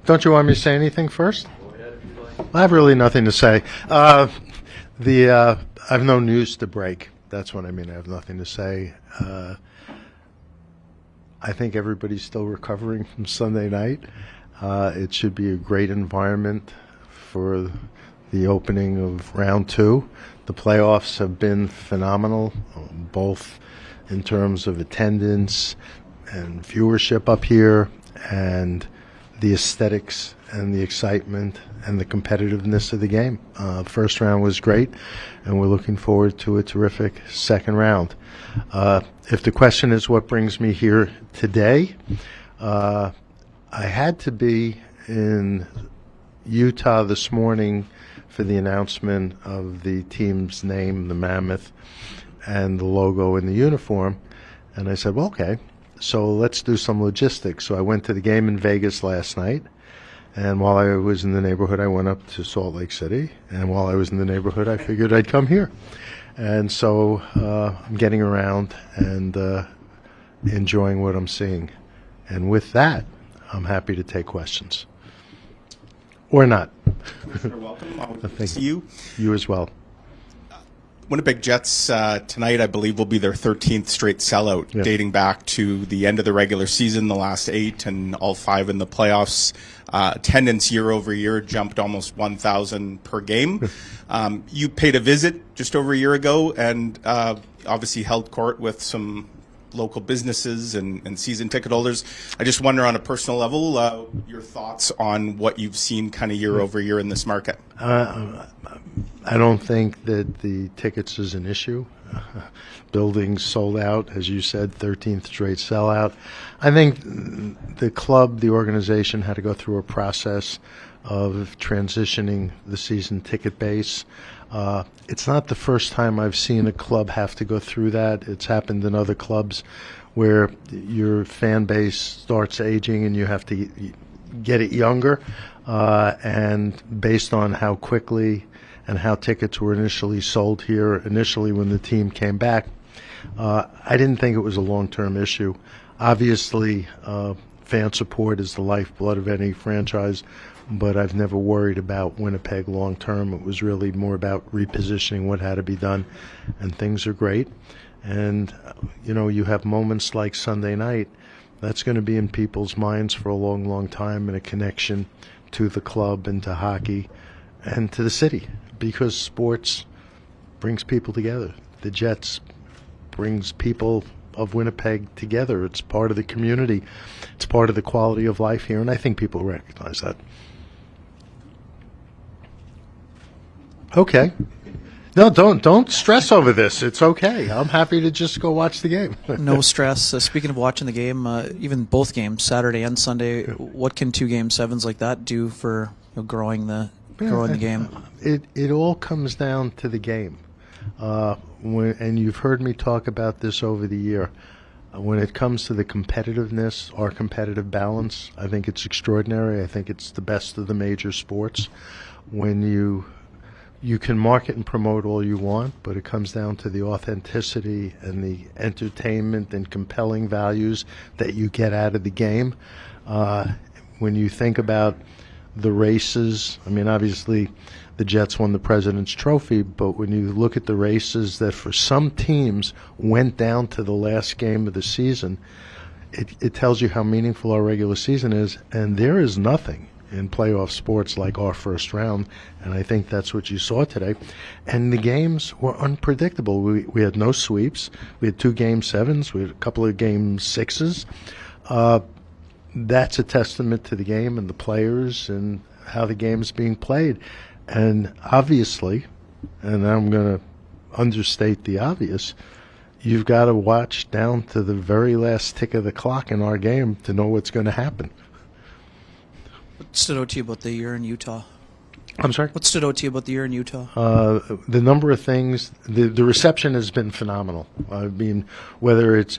Don't you want me to say anything first? I have really nothing to say. I have no news to break. That's what I mean. I have nothing to say. I think everybody's still recovering from Sunday night. It should be a great environment for the opening of round 2. The playoffs have been phenomenal, both in terms of attendance and viewership up here, and the aesthetics and the excitement and the competitiveness of the game. First round was great, and we're looking forward to a terrific second round. If the question is what brings me here today, I had to be in Utah this morning for the announcement of the team's name, the Mammoth, and the logo in the uniform. And I said, well, okay, so let's do some logistics. So I went to the game in Vegas last night, and while I was in the neighborhood, I went up to Salt Lake City, and while I was in the neighborhood, I figured I'd come here. And so I'm getting around and enjoying what I'm seeing. And with that, I'm happy to take questions. Or not. You're welcome. Thank you. You as well. Winnipeg Jets tonight, I believe, will be their 13th straight sellout, dating back to the end of the regular season, the last 8 and all 5 in the playoffs. Attendance year over year jumped almost 1,000 per game. You paid a visit just over a year ago and obviously held court with some local businesses and season ticket holders. I just wonder, on a personal level, your thoughts on what you've seen kind of year over year in this market. I don't think that the tickets is an issue. Buildings sold out, as you said, 13th straight sellout. I think the club, the organization, had to go through a process of transitioning the season ticket base. It's not the first time I've seen a club have to go through that. It's happened in other clubs where your fan base starts aging and you have to get it younger. And based on how quickly and how tickets were initially sold here, initially when the team came back, I didn't think it was a long-term issue. Obviously, fan support is the lifeblood of any franchise, but I've never worried about Winnipeg long-term. It was really more about repositioning what had to be done, and things are great. And, you know, you have moments like Sunday night, that's going to be in people's minds for a long, long time, and a connection to the club and to hockey and to the city, because sports brings people together. The Jets brings people of Winnipeg together. It's part of the community. It's part of the quality of life here, and I think people recognize that. Okay. No, don't stress over this. It's okay. I'm happy to just go watch the game. No stress. Speaking of watching the game, even both games, Saturday and Sunday, what can 2 Game 7s like that do for growing the game? It all comes down to the game. And you've heard me talk about this over the year. When it comes to the competitiveness, our competitive balance, I think it's extraordinary. I think it's the best of the major sports. When you can market and promote all you want, but it comes down to the authenticity and the entertainment and compelling values that you get out of the game. When you think about the races, I mean, obviously the Jets won the President's Trophy, but when you look at the races that for some teams went down to the last game of the season, it tells you how meaningful our regular season is, and there is nothing in playoff sports like our first round, and I think that's what you saw today. And the games were unpredictable. We had no sweeps. We had 2 Game 7s. We had a couple of Game 6s. That's a testament to the game and the players and how the game's being played. And obviously, and I'm going to understate the obvious, you've got to watch down to the very last tick of the clock in our game to know what's going to happen. What stood out to you about the year in Utah? I'm sorry? What stood out to you about the year in Utah? The number of things. The reception has been phenomenal. I mean, whether it's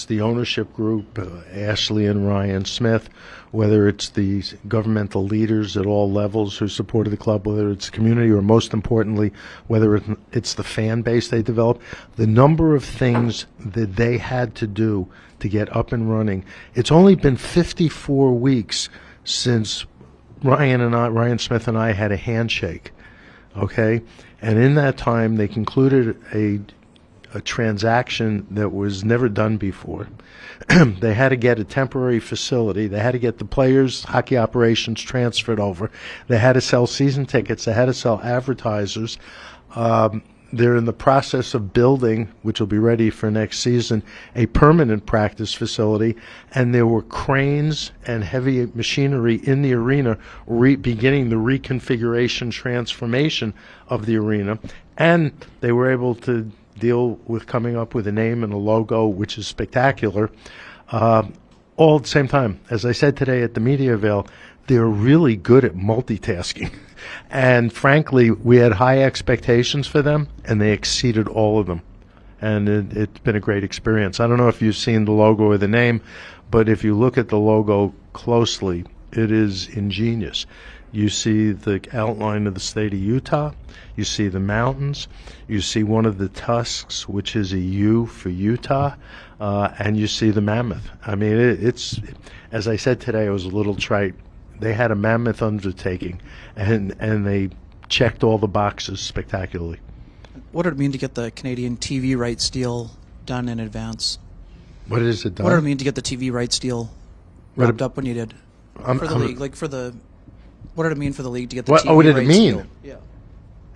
the ownership group, Ashley and Ryan Smith, whether it's the governmental leaders at all levels who supported the club, whether it's the community, or most importantly, whether it's the fan base they developed, the number of things that they had to do to get up and running. It's only been 54 weeks since Ryan Smith and I had a handshake, okay? And in that time, they concluded a transaction that was never done before. They had to get a temporary facility. They had to get the players' hockey operations transferred over. They had to sell season tickets. They had to sell advertisers. They're in the process of building, which will be ready for next season, a permanent practice facility. And there were cranes and heavy machinery in the arena beginning the reconfiguration transformation of the arena. And they were able to deal with coming up with a name and a logo, which is spectacular, all at the same time. As I said today at the media avail, they're really good at multitasking. And frankly, we had high expectations for them, and they exceeded all of them. And it's been a great experience. I don't know if you've seen the logo or the name, but if you look at the logo closely, it is ingenious. You see the outline of the state of Utah. You see the mountains. You see one of the tusks, which is a U for Utah, and you see the mammoth. I mean, it's as I said today, it was a little trite. They had a mammoth undertaking, and they checked all the boxes spectacularly. What did it mean to get the Canadian TV rights deal done in advance? What is it done? What did it mean to get the TV rights deal wrapped up when you did? For the league, what did it mean for the league to get the TV rights deal? What did it mean? Yeah.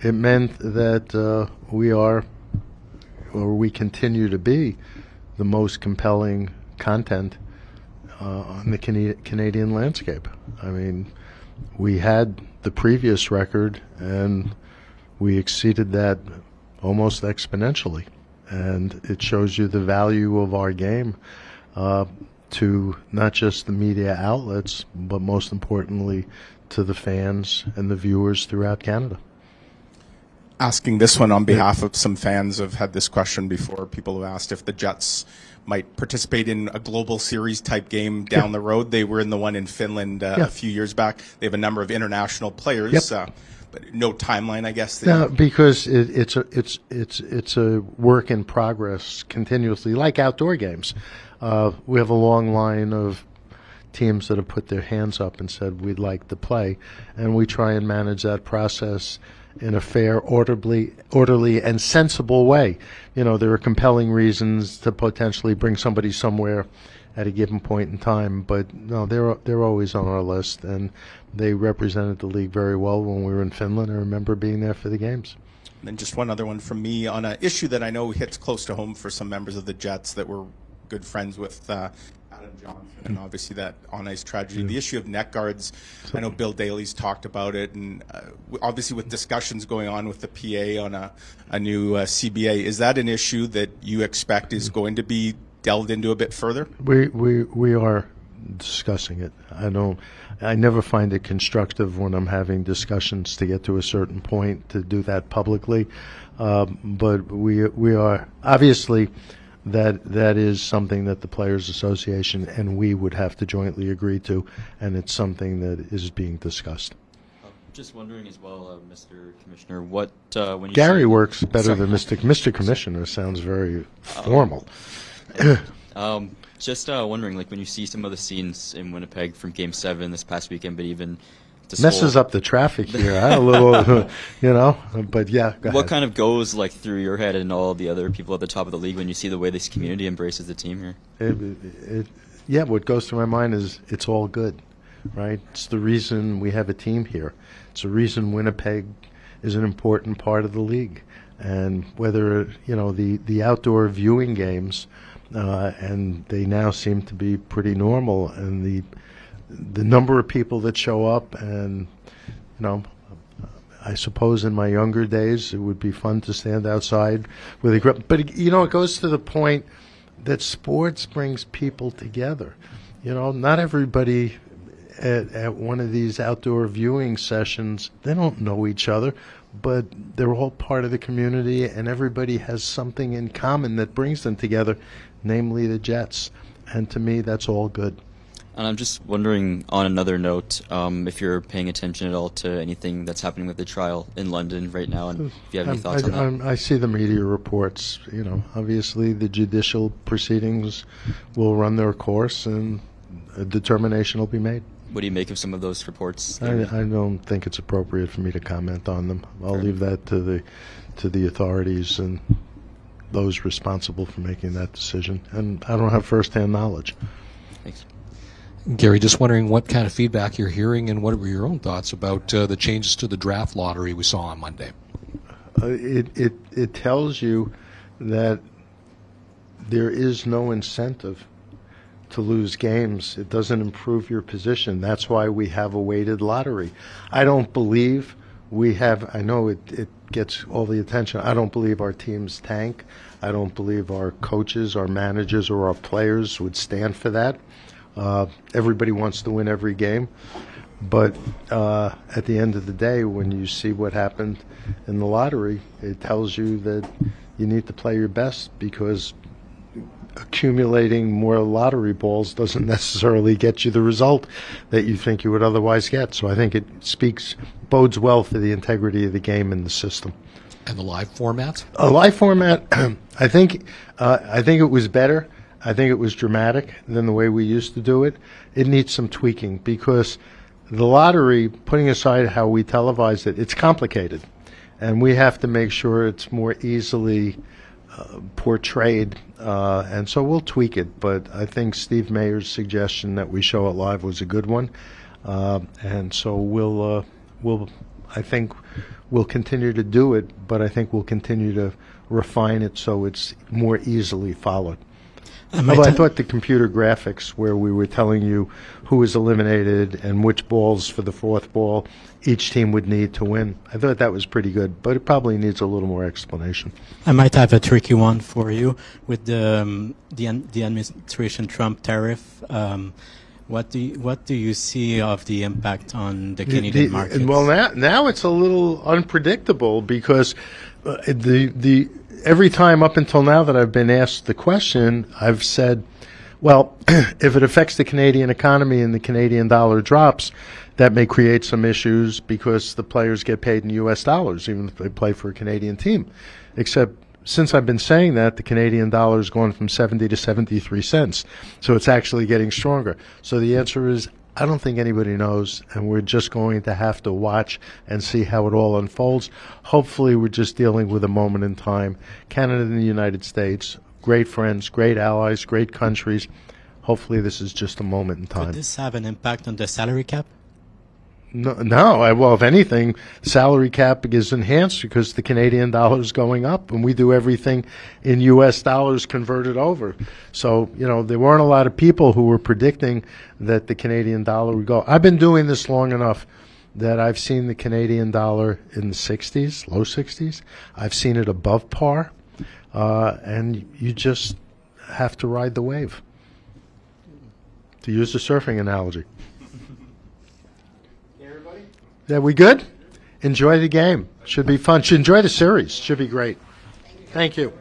It meant that we continue to be the most compelling content on the Canadian landscape. I mean, we had the previous record, and we exceeded that almost exponentially. And it shows you the value of our game to not just the media outlets, but most importantly to the fans and the viewers throughout Canada. Asking this one on behalf of some fans who have had this question before. People have asked if the Jets might participate in a global series type game down the road. They were in the one in Finland a few years back. They have a number of international players, but no timeline, I guess. No, because it's a work in progress continuously, like outdoor games. We have a long line of teams that have put their hands up and said we'd like to play, and we try and manage that process in a fair, orderly, and sensible way. You know, there are compelling reasons to potentially bring somebody somewhere at a given point in time, but no, they're always on our list, and they represented the league very well when we were in Finland. I remember being there for the games. And then just one other one from me on an issue that I know hits close to home for some members of the Jets that were good friends with Adam Johnson, and obviously that on-ice tragedy. The issue of neck guards, I know Bill Daly's talked about it, and obviously with discussions going on with the PA on a new CBA, is that an issue that you expect is going to be delved into a bit further? We are discussing it. I never find it constructive when I'm having discussions to get to a certain point to do that publicly, but we are obviously. That is something that the Players Association and we would have to jointly agree to, and it's something that is being discussed. Just wondering as well, Mr. Commissioner, what when you Gary works better than Mr. Commissioner sounds very formal. Just wondering, like when you see some of the scenes in Winnipeg from Game 7 this past weekend, but even this messes up the traffic here. A little, but yeah. What kind of goes like through your head and all the other people at the top of the league when you see the way this community embraces the team here? What goes through my mind is it's all good, right? It's the reason we have a team here. It's the reason Winnipeg is an important part of the league. And whether, the outdoor viewing games, and they now seem to be pretty normal, and the number of people that show up, and I suppose in my younger days it would be fun to stand outside with a group. But it goes to the point that sports brings people together. Not everybody at one of these outdoor viewing sessions, they don't know each other, but they're all part of the community, and everybody has something in common that brings them together, namely the Jets. And to me, that's all good. And I'm just wondering, on another note, if you're paying attention at all to anything that's happening with the trial in London right now, and if you have any thoughts on that. I see the media reports. Obviously the judicial proceedings will run their course, and a determination will be made. What do you make of some of those reports? I don't think it's appropriate for me to comment on them. I'll leave that to the authorities and those responsible for making that decision. And I don't have firsthand knowledge. Thanks. Gary, just wondering what kind of feedback you're hearing and what were your own thoughts about the changes to the draft lottery we saw on Monday? It tells you that there is no incentive to lose games. It doesn't improve your position. That's why we have a weighted lottery. I don't believe we have, I know it gets all the attention, I don't believe our teams tank. I don't believe our coaches, our managers, or our players would stand for that. Everybody wants to win every game. But at the end of the day, when you see what happened in the lottery, it tells you that you need to play your best, because accumulating more lottery balls doesn't necessarily get you the result that you think you would otherwise get. So I think it bodes well for the integrity of the game and the system. And the live format? A live format, I think it was better. I think it was dramatic than the way we used to do it. It needs some tweaking, because the lottery, putting aside how we televise it, it's complicated. And we have to make sure it's more easily portrayed, and so we'll tweak it. But I think Steve Mayer's suggestion that we show it live was a good one, and so I think we'll continue to do it, but I think we'll continue to refine it so it's more easily followed. Although I thought the computer graphics where we were telling you who was eliminated and which balls for the fourth ball each team would need to win, I thought that was pretty good, but it probably needs a little more explanation. I might have a tricky one for you with the administration Trump tariff. What do you see of the impact on the Canadian market? Well, now it's a little unpredictable, because every time up until now that I've been asked the question, I've said, well, if it affects the Canadian economy and the Canadian dollar drops, that may create some issues, because the players get paid in U.S. dollars, even if they play for a Canadian team. Except since I've been saying that, the Canadian dollar has gone from 70 to 73 cents. So it's actually getting stronger. So the answer is, I don't think anybody knows, and we're just going to have to watch and see how it all unfolds. Hopefully we're just dealing with a moment in time. Canada and the United States, great friends, great allies, great countries. Hopefully this is just a moment in time. Could this have an impact on the salary cap? No. Well, if anything, salary cap is enhanced because the Canadian dollar is going up, and we do everything in U.S. dollars converted over. So, there weren't a lot of people who were predicting that the Canadian dollar would go. I've been doing this long enough that I've seen the Canadian dollar in the 60s, low 60s. I've seen it above par, and you just have to ride the wave, to use the surfing analogy. Yeah, we good? Enjoy the game. Should be fun. Should enjoy the series. Should be great. Thank you.